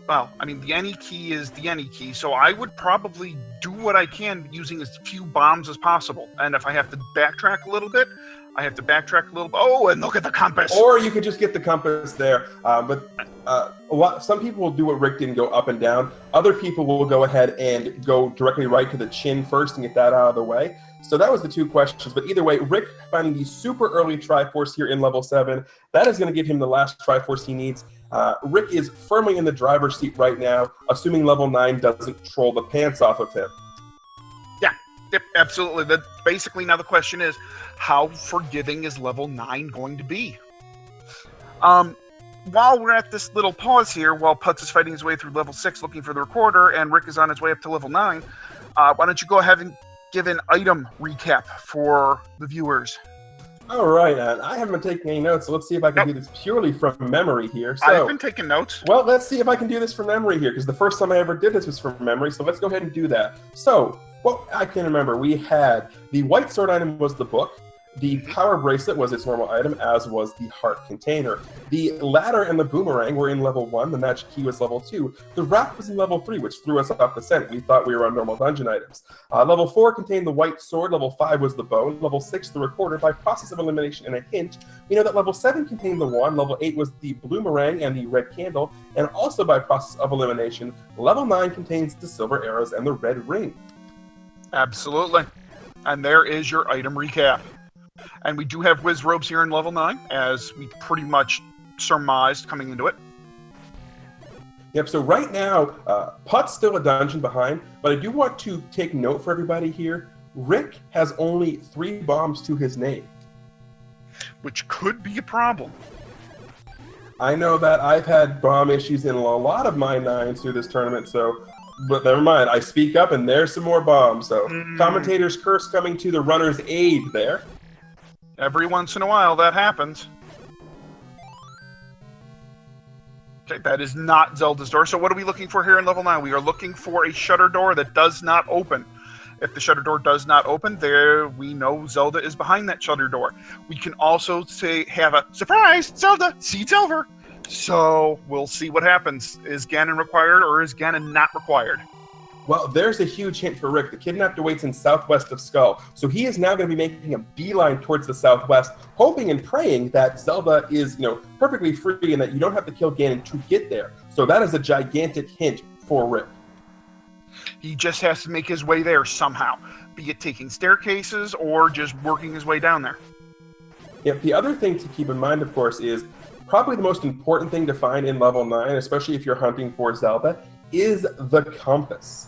Well, I mean, the any key is the any key, so I would probably do what I can using as few bombs as possible. And if I have to backtrack a little bit, I have to backtrack a little bit. Oh, and look at the compass! Or you could just get the compass there. Some people will do what Rick did and go up and down. Other people will go ahead and go directly right to the chin first and get that out of the way. So that was the two questions. But either way, Rick finding the super early Triforce here in level 7, that is going to give him the last Triforce he needs. Rick is firmly in the driver's seat right now, assuming level 9 doesn't troll the pants off of him. Yep, absolutely. Basically, now the question is, how forgiving is level 9 going to be? While we're at this little pause here, while Putz is fighting his way through level 6 looking for the recorder, and Rick is on his way up to level 9, why don't you go ahead and give an item recap for the viewers? All right, I haven't been taking any notes, so let's see if I can do this purely from memory here. So, I've been taking notes. Well, let's see if I can do this from memory here, because the first time I ever did this was from memory, so let's go ahead and do that. So, well, I can remember we had the white sword item was the book, the power bracelet was its normal item, as was the heart container. The ladder and the boomerang were in level 1, the magic key was level 2. The raft was in level 3, which threw us off the scent. We thought we were on normal dungeon items. Level 4 contained the white sword, level 5 was the bow, level 6 the recorder. By process of elimination and a hint, we know that level 7 contained the wand, level 8 was the boomerang and the red candle, and also by process of elimination, level 9 contains the silver arrows and the red ring. Absolutely. And there is your item recap. And we do have whiz robes here in level 9, as we pretty much surmised coming into it. Yep, so right now, Put's still a dungeon behind, but I do want to take note for everybody here. Rick has only 3 bombs to his name. Which could be a problem. I know that I've had bomb issues in a lot of my 9s through this tournament, so... But never mind, I speak up and there's some more bombs, so... Commentator's curse coming to the runner's aid there. Every once in a while, that happens. Okay, that is not Zelda's door. So what are we looking for here in level 9? We are looking for a shutter door that does not open. If the shutter door does not open, there we know Zelda is behind that shutter door. We can also have a surprise, Zelda, see silver. So we'll see what happens. Is Ganon required or is Ganon not required? Well, there's a huge hint for Rick. The kidnapped awaits in southwest of Skull. So he is now going to be making a beeline towards the southwest, hoping and praying that Zelda is, perfectly free and that you don't have to kill Ganon to get there. So that is a gigantic hint for Rick. He just has to make his way there somehow, be it taking staircases or just working his way down there. Yep, the other thing to keep in mind, of course, is probably the most important thing to find in level 9, especially if you're hunting for Zelda, is the compass.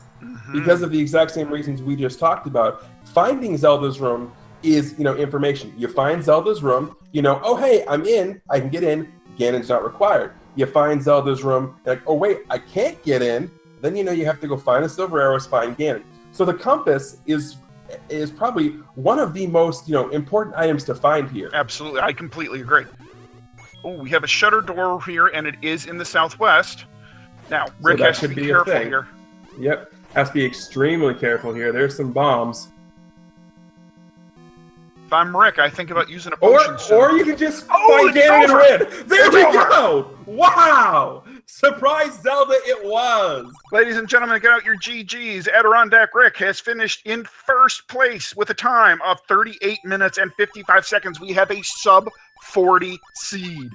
Because of the exact same reasons we just talked about, finding Zelda's room is, information. You find Zelda's room, oh, hey, I'm in, I can get in, Ganon's not required. You find Zelda's room, like, oh, wait, I can't get in, then you have to go find the silver arrows, find Ganon. So the compass is probably one of the most, important items to find here. Absolutely, I completely agree. Oh, we have a shutter door here, and it is in the southwest. Now, Rick has to be careful here. Yep, has to be extremely careful here. There's some bombs. If I'm Rick, I think about using a potion soon. Or you can just find Ganon and red. There we go! Wow! Surprise Zelda it was! Ladies and gentlemen, get out your GGs. AdirondackRick has finished in first place with a time of 38 minutes and 55 seconds. We have a sub-40 seed.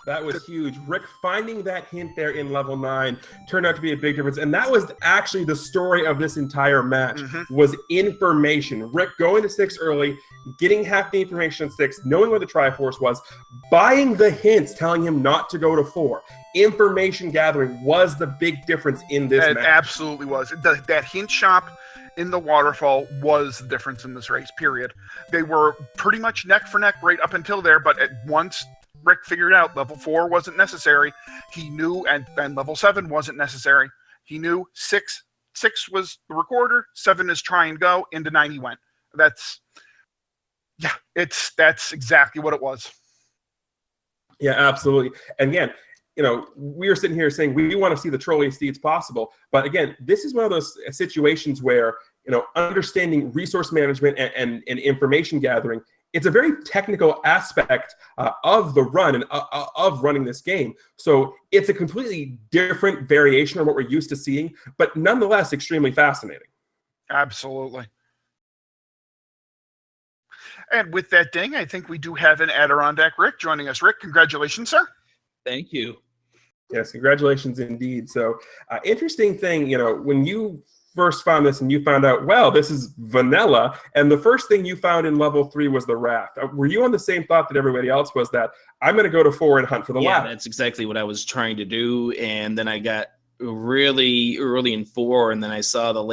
That was huge. Rick finding that hint there in level 9 turned out to be a big difference. And that was actually the story of this entire match, was information. Rick going to 6 early, getting half the information on 6, knowing where the Triforce was, buying the hints, telling him not to go to 4. Information gathering was the big difference in this match. It absolutely was. That hint shop in the waterfall was the difference in this race, period. They were pretty much neck for neck right up until there, but at once Rick figured out level 4 wasn't necessary. He knew, and level 7 wasn't necessary. He knew 6 was the recorder, 7 is try and go, into 9 he went. That's exactly what it was. Yeah, absolutely. And again, we are sitting here saying we want to see the trolliest steeds possible. But again, this is one of those situations where, understanding resource management and information gathering, it's a very technical aspect of the run and of running this game. So it's a completely different variation of what we're used to seeing, but nonetheless extremely fascinating. Absolutely. And with that ding, I think we do have an AdirondackRick joining us. Rick, congratulations, sir. Thank you. Yes, congratulations indeed. So interesting thing, when you first found this and you found out, well, this is vanilla, and the first thing you found in level 3 was the raft. Were you on the same thought that everybody else was, that I'm going to go to 4 and hunt for the ladder? Yeah, that's exactly what I was trying to do. And then I got really early in 4, and then I saw the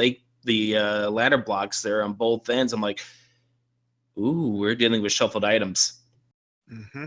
ladder blocks there on both ends. I'm like, ooh, we're dealing with shuffled items. Mm-hmm.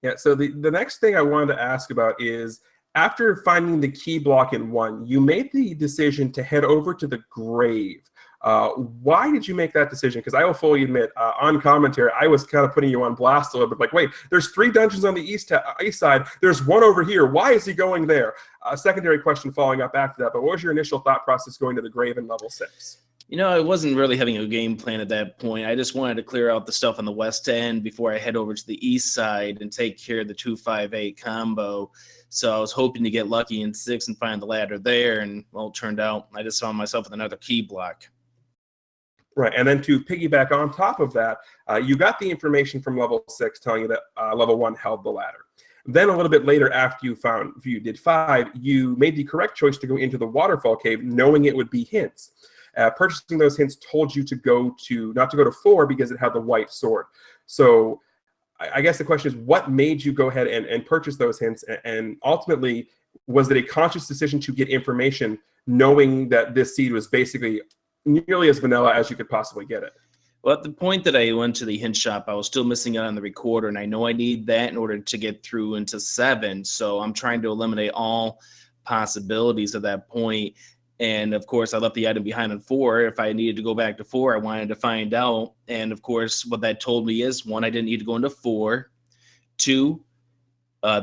Yeah, so the next thing I wanted to ask about is, after finding the key block in 1, you made the decision to head over to the grave. Why did you make that decision? Because I will fully admit, on commentary, I was kind of putting you on blast a little bit. Like, wait, there's 3 dungeons on the east side. There's 1 over here. Why is he going there? A secondary question following up after that. But what was your initial thought process going to the grave in level 6? I wasn't really having a game plan at that point. I just wanted to clear out the stuff on the west end before I head over to the east side and take care of the 258 combo. So I was hoping to get lucky in 6 and find the ladder there. And, well, it turned out I just found myself with another key block. Right, and then to piggyback on top of that, you got the information from level 6 telling you that level 1 held the ladder. Then a little bit later, after you did 5, you made the correct choice to go into the waterfall cave, knowing it would be hints. Purchasing those hints told you to not to go to 4 because it had the white sword. So I guess the question is, what made you go ahead and purchase those hints? And ultimately, was it a conscious decision to get information knowing that this seed was basically nearly as vanilla as you could possibly get it? Well, at the point that I went to the hint shop, I was still missing out on the recorder, and I know I need that in order to get through into 7. So I'm trying to eliminate all possibilities at that point. And, of course, I left the item behind on 4. If I needed to go back to 4, I wanted to find out. And, of course, what that told me is, 1, I didn't need to go into 4. 2,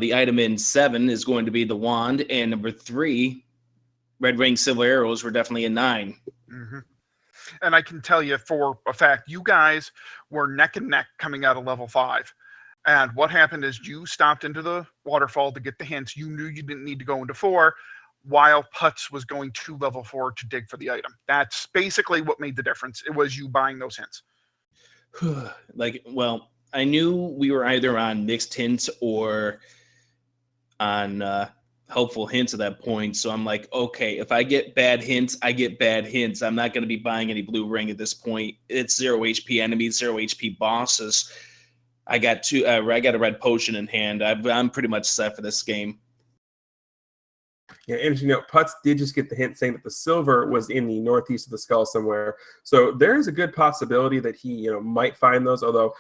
the item in 7 is going to be the wand. And number 3, red ring silver arrows were definitely in 9. Mm-hmm. And I can tell you for a fact, you guys were neck and neck coming out of level 5. And what happened is you stopped into the waterfall to get the hints. You knew you didn't need to go into 4. While Putz was going to level 4 to dig for the item. That's basically what made the difference. It was you buying those hints. I knew we were either on mixed hints or on helpful hints at that point. So I'm like, okay, if I get bad hints, I get bad hints. I'm not going to be buying any blue ring at this point. It's 0 HP enemies, 0 HP bosses. I got a red potion in hand. I'm pretty much set for this game. Yeah, and Putz did just get the hint saying that the silver was in the northeast of the skull somewhere. So there is a good possibility that he, might find those. Although,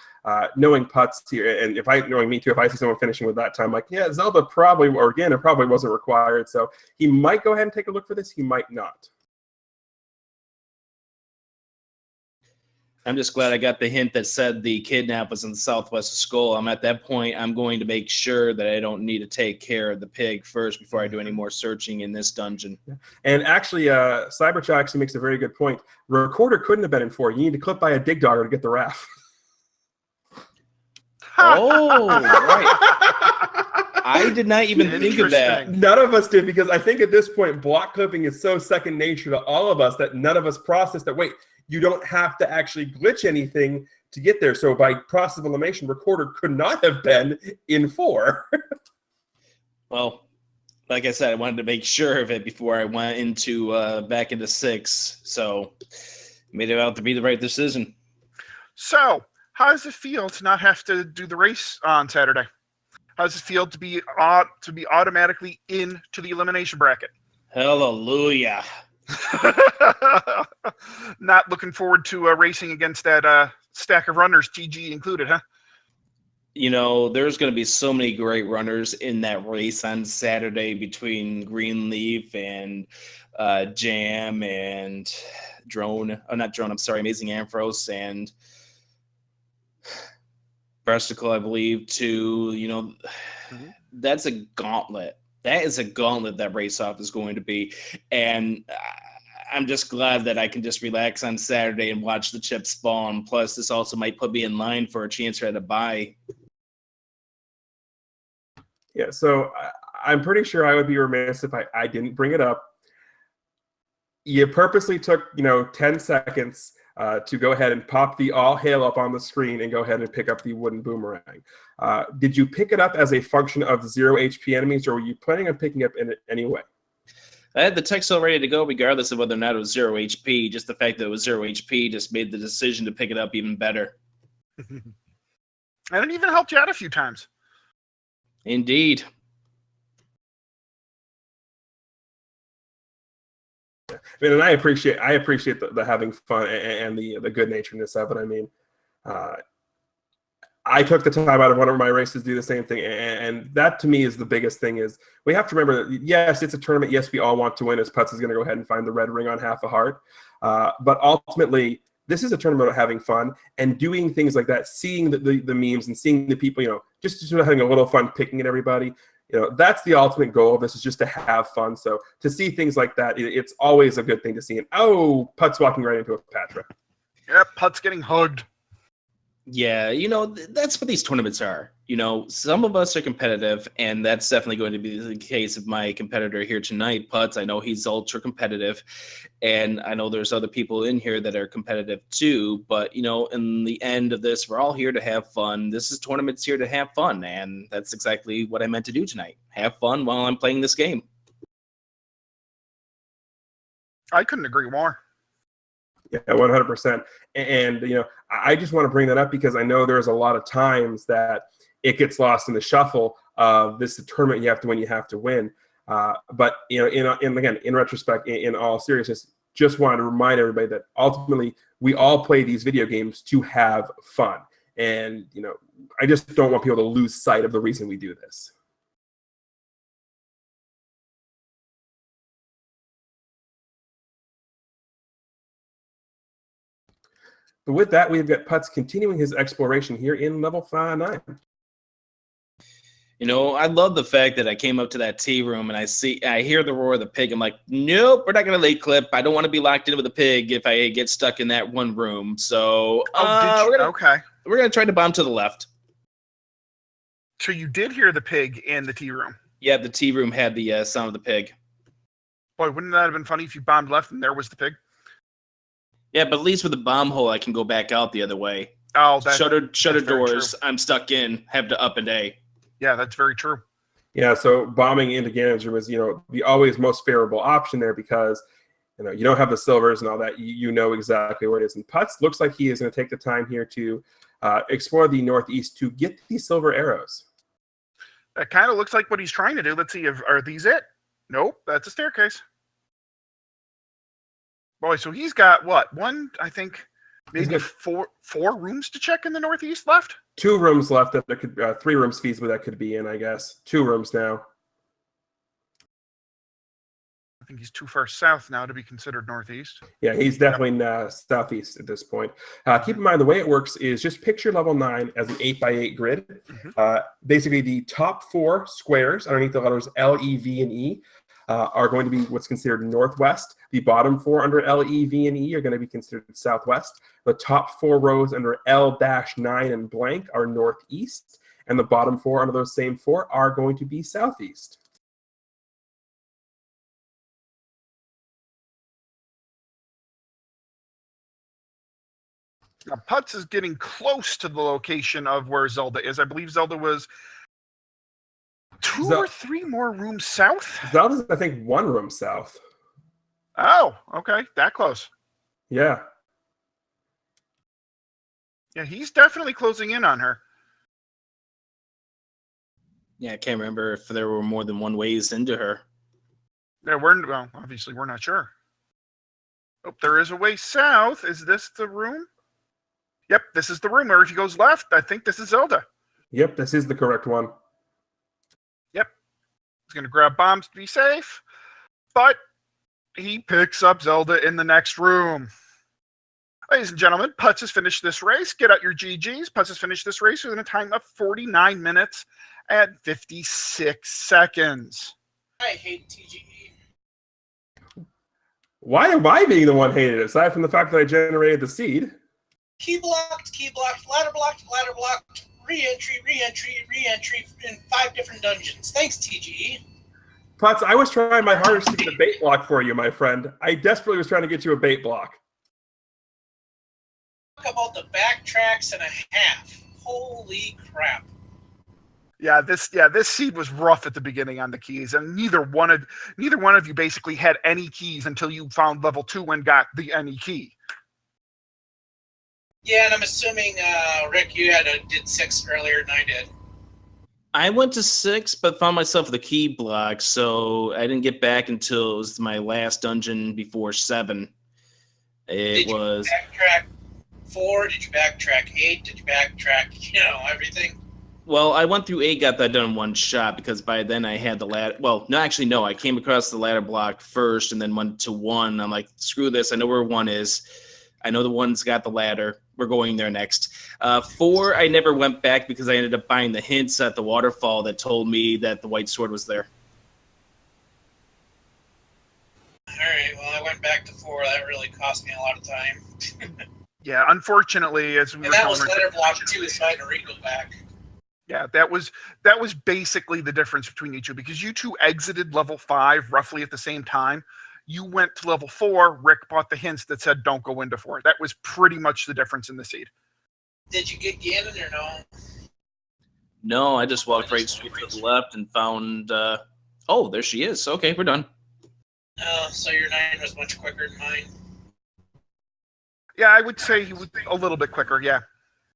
knowing Putz here, and knowing me too, if I see someone finishing with that time, like, yeah, Zelda it probably wasn't required. So he might go ahead and take a look for this. He might not. I'm just glad I got the hint that said the kidnap was in the southwest of Skull. I'm at that point, I'm going to make sure that I don't need to take care of the pig first before I do any more searching in this dungeon. And actually, Cyberchow actually makes a very good point. Recorder couldn't have been in 4. You need to clip by a dig dogger to get the raft. Oh, right. I did not even think of that. None of us did, because I think at this point, block clipping is so second nature to all of us that none of us processed that, wait, you don't have to actually glitch anything to get there. So by process of elimination, recorder could not have been in 4. Well, like I said, I wanted to make sure of it before I went into back into 6. So made it out to be the right decision. So how does it feel to not have to do the race on Saturday? How does it feel to be automatically into the elimination bracket? Hallelujah. Not looking forward to racing against that stack of runners, TG included, huh? You know, there's going to be so many great runners in that race on Saturday between Greenleaf and Jam and Drone. Oh, not Drone. I'm sorry, Amazing Amphros and Bresticle, I believe, too. You know, that's a gauntlet. That is a gauntlet that race off is going to be. And I'm just glad that I can just relax on Saturday and watch the chips spawn. Plus, this also might put me in line for a chance to buy. Yeah, so I'm pretty sure I would be remiss if I didn't bring it up. You purposely took 10 seconds to go ahead and pop the all hail up on the screen and go ahead and pick up the wooden boomerang. Did you pick it up as a function of 0 HP enemies, or were you planning on picking up in it anyway? I had the text all ready to go regardless of whether or not it was 0 HP. Just the fact that it was 0 HP just made the decision to pick it up even better. And it even helped you out a few times. Indeed. I mean, and I appreciate the having fun and the good naturedness of it. I mean, I took the time out of one of my races to do the same thing, and that to me is the biggest thing. Is we have to remember that yes, it's a tournament. Yes, we all want to win. As Putz is going to go ahead and find the red ring on half a heart, but ultimately, this is a tournament about having fun and doing things like that, seeing the memes and seeing the people, just sort of having a little fun picking at everybody. That's the ultimate goal of this, is just to have fun. So to see things like that, it's always a good thing to see. And Putz walking right into a Patra. Yep, Putz getting hugged. Yeah, that's what these tournaments are. Some of us are competitive, and that's definitely going to be the case of my competitor here tonight, Putz. I know he's ultra competitive, and I know there's other people in here that are competitive too. But, in the end of this, we're all here to have fun. This is tournaments here to have fun, and that's exactly what I meant to do tonight. Have fun while I'm playing this game. I couldn't agree more. Yeah, 100%. And, I just want to bring that up because I know there's a lot of times that it gets lost in the shuffle of this tournament you have to win, you have to win. But, in retrospect, in all seriousness, just wanted to remind everybody that ultimately we all play these video games to have fun. And, I just don't want people to lose sight of the reason we do this. But with that, we've got Putz continuing his exploration here in level 9. I love the fact that I came up to that tea room and I hear the roar of the pig. I'm like, nope, we're not going to late clip. I don't want to be locked in with a pig if I get stuck in that one room. So we're going to try to bomb to the left. So you did hear the pig in the tea room? Yeah, the tea room had the sound of the pig. Boy, wouldn't that have been funny if you bombed left and there was the pig? Yeah, but at least with the bomb hole, I can go back out the other way. Oh, shutter doors. I'm stuck in. Have to up and A. Yeah, that's very true. Yeah, so bombing into Ganon's room is, the always most favorable option there because, you don't have the silvers and all that. You know exactly where it is. And Putz looks like he is going to take the time here to explore the northeast to get these silver arrows. That kind of looks like what he's trying to do. Let's see, are these it? Nope, that's a staircase. Boy, so he's got what? I think maybe four rooms to check in the northeast left? 2 rooms left that there could 3 rooms feasible that could be in, I guess. 2 rooms now. I think he's too far south now to be considered northeast. Yeah, he's definitely southeast at this point. Keep in mind, the way it works is just picture level 9 as an 8x8 grid. Mm-hmm. Basically, the top 4 squares underneath the letters L, E, V, and E are going to be what's considered northwest. The bottom 4 under L, E, V, and E are going to be considered southwest. The top 4 rows under L-9 and blank are northeast. And the bottom 4 under those same 4 are going to be southeast. Now, Putz is getting close to the location of where Zelda is. I believe Zelda was 2 or 3 more rooms south? Zelda's, I think, 1 room south. Oh, okay. That close. Yeah. Yeah, he's definitely closing in on her. Yeah, I can't remember if there were more than one ways into her. Yeah, obviously we're not sure. Oh, there is a way south. Is this the room? Yep, this is the room. Or if he goes left, I think this is Zelda. Yep, this is the correct one. Yep. He's going to grab bombs to be safe. But he picks up Zelda in the next room. Ladies and gentlemen, Putz has finished this race. Get out your GGs. Putz has finished this race within a time of 49 minutes and 56 seconds. I hate TGE. Why am I being the one hated, aside from the fact that I generated the seed? Key blocked, ladder blocked, re-entry in 5 different dungeons. Thanks, TGE. Putz, I was trying my hardest to get a bait block for you, my friend. I desperately was trying to get you a bait block. Talk about the backtracks and a half. Holy crap. Yeah, this seed was rough at the beginning on the keys, and neither one of you basically had any keys until you found level 2 and got the any key. Yeah, and I'm assuming, Rick, you did 6 earlier than I did. I went to 6, but found myself with a key block, so I didn't get back until it was my last dungeon before 7. Did you backtrack 4? Did you backtrack 8? Did you backtrack, everything? Well, I went through 8, got that done in one shot, because by then I had the ladder. Well, no, actually, no. I came across the ladder block first and then went to 1. I'm like, screw this. I know where 1 is. I know the 1's got the ladder. We're going there next. 4, I never went back because I ended up buying the hints at the waterfall that told me that the white sword was there. All right, well, I went back to 4. That really cost me a lot of time. Yeah, unfortunately, as we and that was ladder block 2, so I had to re-go back. Yeah, that was basically the difference between you two, because you two exited level 5 roughly at the same time. You went to level 4. Rick bought the hints that said don't go into 4. That was pretty much the difference in the seed. Did you get Ganon or no? No, I just walked right straight to the left and found. Oh, there she is. Okay, we're done. Oh, so your 9 was much quicker than mine. Yeah, I would say he would be a little bit quicker. Yeah.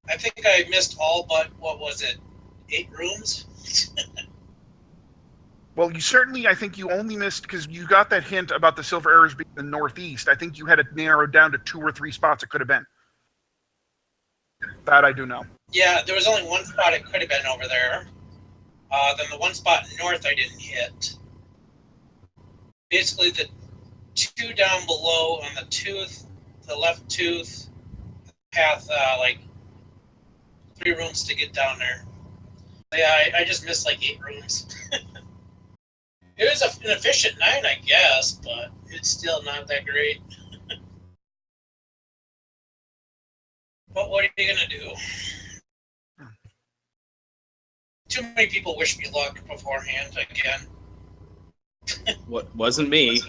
I think I missed all but, what was it, 8 rooms? Well, I think you only missed because you got that hint about the silver arrows being the northeast. I think you had it narrowed down to 2 or 3 spots it could have been. That I do know. Yeah, there was only 1 spot it could have been over there. Then the 1 spot north I didn't hit. Basically, the 2 down below on the tooth, the left tooth, path, 3 rooms to get down there. Yeah, I just missed 8 rooms. It was an efficient 9, I guess, but it's still not that great. But what are you going to do? Too many people wish me luck beforehand again. What wasn't me?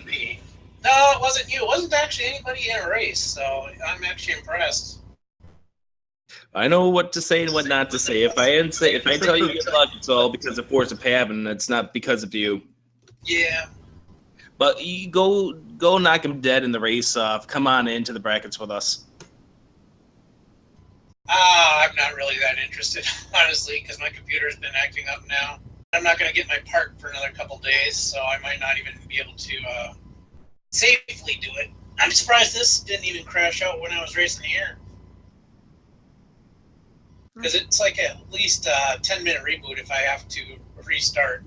No, it wasn't you. It wasn't actually anybody in a race, so I'm actually impressed. I know what to say and what not to say. If I tell you good luck, it's all because of Force of Habit, and it's not because of you. Yeah. But you go knock him dead in the race off. Come on into the brackets with us. I'm not really that interested, honestly, because my computer's been acting up now. I'm not going to get my part for another couple days, so I might not even be able to safely do it. I'm surprised this didn't even crash out when I was racing here. Because it's at least a 10-minute reboot if I have to restart.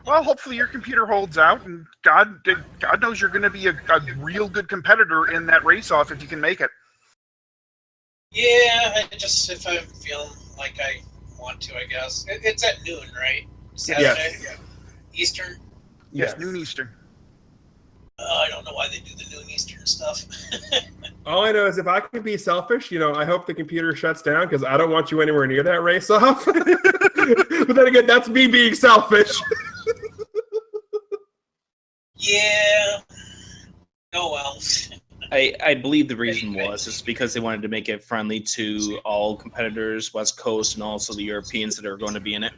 Well, hopefully your computer holds out, and God knows you're going to be a real good competitor in that race-off if you can make it. Yeah, if I'm feeling like I want to, I guess. It's at noon, right? Saturday? Yes. Eastern? Yes, noon Eastern. I don't know why they do the noon Eastern stuff. All I know is if I can be selfish, I hope the computer shuts down because I don't want you anywhere near that race-off. But then again, that's me being selfish. Yeah. Oh, well. I believe the reason was just because they wanted to make it friendly to all competitors, West Coast, and also the Europeans that are going to be in it.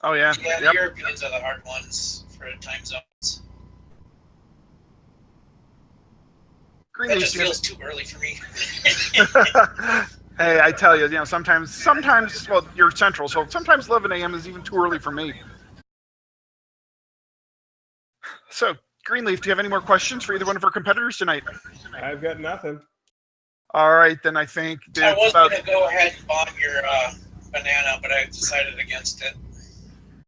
Oh, yeah. Yeah, the Europeans are the hard ones for time zones. That just feels too early for me. Hey, I tell you, sometimes, well, you're central, so sometimes 11 a.m. is even too early for me. So, Greenleaf, do you have any more questions for either one of our competitors tonight? I've got nothing. All right, then I think I it's was about... going to go ahead and bomb your banana, but I decided against it.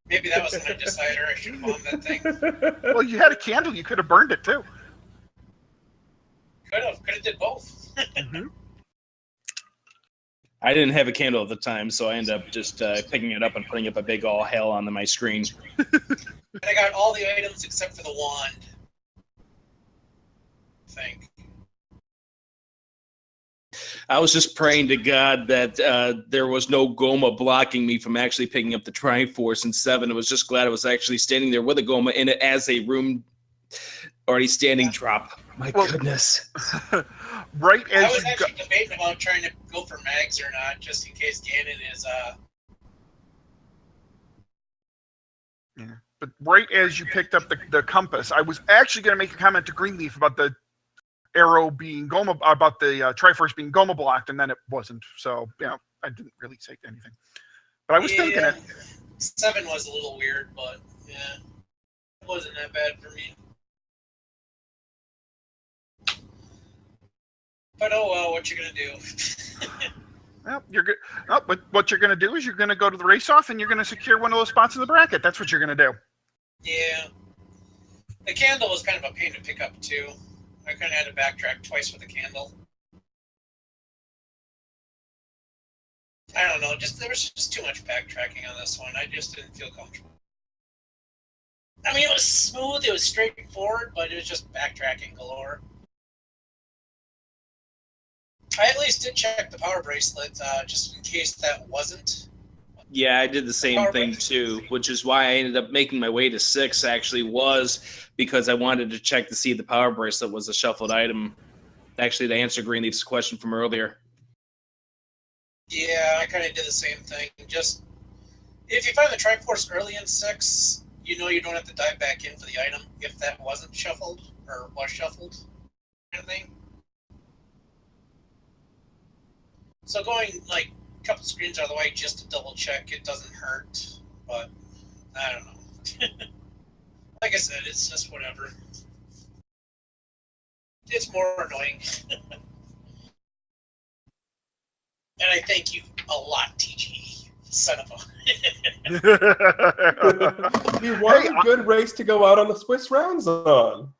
Maybe that was my decider. I should have bombed that thing. Well, you had a candle. You could have burned it, too. Could have did both. I didn't have a candle at the time, so I ended up just picking it up and putting up a big all hell on my screen. And I got all the items except for the wand. I think. I was just praying to God that there was no Goma blocking me from actually picking up the Triforce in 7. I was just glad I was actually standing there with a Goma in it as a room already standing drop. My goodness. Right as I was you actually debating about trying to go for mags or not, just in case Ganon is But right as you picked up the compass, I was actually going to make a comment to Greenleaf about the arrow being Goma, about the Triforce being Goma blocked, and then it wasn't. So, I didn't really say anything. But I was thinking it. 7 was a little weird, but yeah, it wasn't that bad for me. But oh well, what you gonna do? Well, you're good. Oh, but what you're going to do is you're going to go to the race-off and you're going to secure one of those spots in the bracket. That's what you're going to do. Yeah. The candle was kind of a pain to pick up, too. I kind of had to backtrack twice with the candle. I don't know. There was just too much backtracking on this one. I just didn't feel comfortable. I mean, it was smooth. It was straightforward, but it was just backtracking galore. I at least did check the power bracelet, just in case that wasn't. Yeah, I did the same thing too, which is why I ended up making my way to 6, actually, was because I wanted to check to see if the power bracelet was a shuffled item. Actually, to answer Greenleaf's question from earlier. Yeah, I kind of did the same thing. Just, if you find the Triforce early in 6, you know you don't have to dive back in for the item if that wasn't shuffled, or was shuffled, kind of thing. So going, like, a couple screens out of the way just to double check, it doesn't hurt, but I don't know. Like I said, it's just whatever. It's more annoying. And I thank you a lot, TG, son of a... You want a good race to go out on the Swiss rounds on.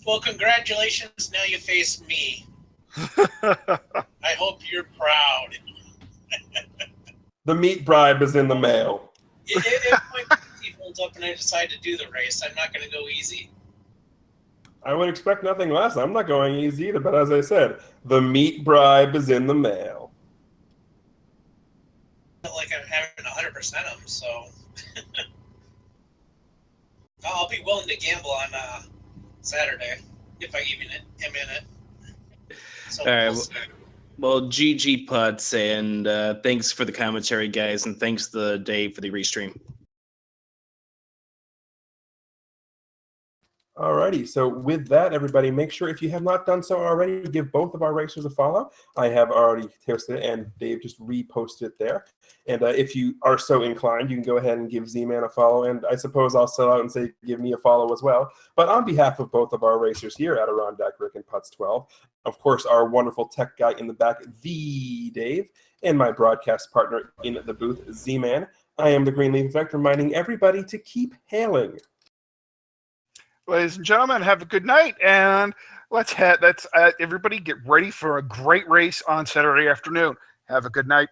Well, congratulations, now you face me. I hope you're proud. The meat bribe is in the mail. If my PC holds up and I decide to do the race, I'm not going to go easy. I would expect nothing less. I'm not going easy either, but as I said, the meat bribe is in the mail. Not like I'm having 100% them, so I'll be willing to gamble on Saturday if I even am in it. So All right. Well, GG Putz, and thanks for the commentary, guys, and thanks to Dave for the restream. Alrighty, so with that, everybody, make sure if you have not done so already, give both of our racers a follow. I have already posted it, and Dave just reposted it there. And if you are so inclined, you can go ahead and give Z-Man a follow, and I suppose I'll sell out and say give me a follow as well. But on behalf of both of our racers here at AdirondackRick and Putz12, of course, our wonderful tech guy in the back, the Dave, and my broadcast partner in the booth, Z-Man, I am the Greenleaf Effect, reminding everybody to keep hailing. Ladies and gentlemen, have a good night, and let's everybody get ready for a great race on Saturday afternoon. Have a good night.